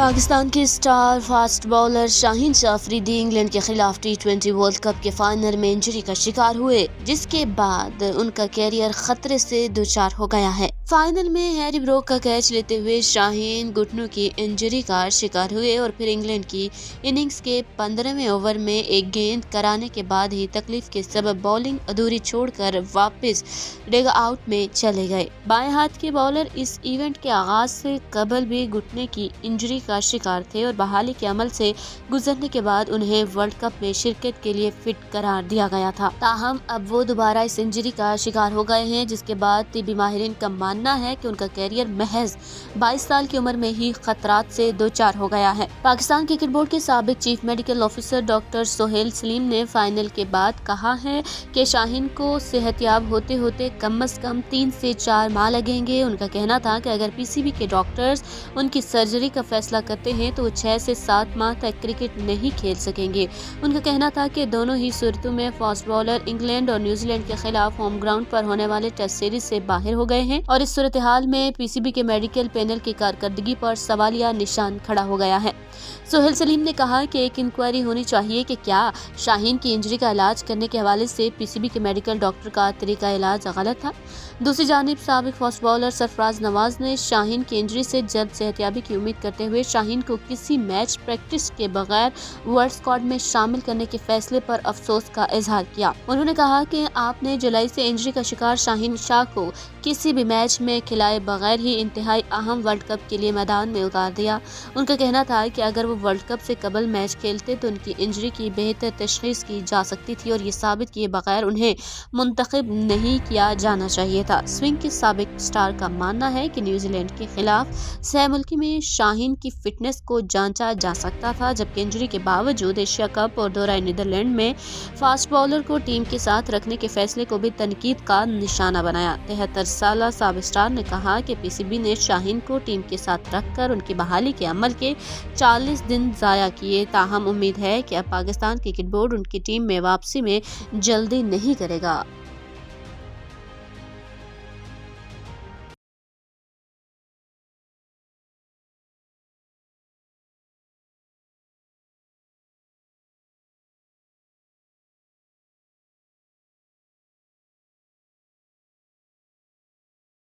पाकिस्तान के star fast bowler Shaheen Shah Afridi England के खिलाफ T20 वर्ल्ड कप के फाइनल में इंजरी का शिकार हुए, जिसके बाद उनका कैरियर खतरे से दो-चार हो गया है। फाइनल में हैरी ब्रोक का कैच लेते हुए शाहीन घुटनों की इंजरी का शिकार हुए और फिर इंग्लैंड की इनिंग्स के 15वें ओवर में एक गेंद कराने के बाद ही तकलीफ के सबब बॉलिंग अधूरी छोड़कर वापस डग आउट में चले गए। बाएं हाथ के बॉलर इस इवेंट के आगाज से कबल भी घुटने की इंजरी का शिकार थे और बहाली के अमल से गुजरने के बाद उन्हें वर्ल्ड कप में शिरकत के लिए फिट करार दिया गया था। ताहम अब वो दोबारा इस इंजरी का शिकार हो गए हैं, जिसके बाद तिबी माहिरीन का मानना है कि उनका कैरियर महज 22 साल की उम्र में ही खतरात से दो-चार हो गया है। पाकिस्तान क्रिकेट बोर्ड के साबिक chief medical officer doctor Sohail Salim ने फाइनल के बाद कहा है कि शाहीन को सेहतयाब होते होते कम से कम 3 से 4 माह लगेंगे। उनका कहना था कि अगर पीसीबी के डॉक्टर्स उनकी सर्जरी का फैसला करते हैं तो 6 से 7 माह तक क्रिकेट नहीं खेल सकेंगे। उनका कहना था कि दोनों ही सूरतों में फास्ट बॉलर इंग्लैंड और न्यूजीलैंड के खिलाफ होम ग्राउंड पर होने वाले टेस्ट सीरीज से बाहर हो गए हैं और इस सूरत हाल में पीसीबी के मेडिकल पैनल की कारकर्दगी पर सवालिया निशान खड़ा हो गया है। सोहेल सलीम ने कहा कि एक इंक्वायरी होनी चाहिए कि क्या शाहीन की इंजरी का इलाज करने के हवाले से पीसीबी के मेडिकल डॉक्टर का तरीका इलाज गलत था। दूसरी जानिब साबिक फास्ट बॉलर सरफराज नवाज ने शाहीन की इंजरी से जल्द सेहतयाबी की उम्मीद करते हुए शाहीन को किसी मैच प्रैक्टिस के बगैर वर्ल्ड स्क्वाड में शामिल करने के फैसले पर अफसोस का इजहार किया। उन्होंने कहा कि आपने जुलाई से इंजरी का शिकार शाहीन शाह को किसी भी मैच में खिलाए बगैर ही इंतहाई अहम वर्ल्ड कप के लिए मैदान में उतार दिया। उनका कहना था कि अगर वो वर्ल्ड कप से कबल मैच खेलते तो उनकी इंजरी की बेहतर तशखीस की जा सकती थी और ये साबित किए बगैर उन्हें मुंतखब नहीं किया जाना चाहिए था। स्विंग के साबिक स्टार का मानना है कि न्यूजीलैंड के खिलाफ सह मुल्की में शाहीन की फिटनेस को जांचा जा सकता था, जबकि इंजरी के बावजूद एशिया कप और दौरा नीदरलैंड में फास्ट बॉलर को टीम के साथ रखने के फैसले को भी तनकीद का निशाना बनाया। 73 साला साबिक स्टार ने कहा कि पीसीबी ने शाहीन को टीम के साथ रखकर उनकी बहाली के अमल के 40 दिन जाया किए। ताहम उम्मीद है कि अब पाकिस्तान क्रिकेट बोर्ड उनकी टीम में वापसी में जल्दी नहीं करेगा।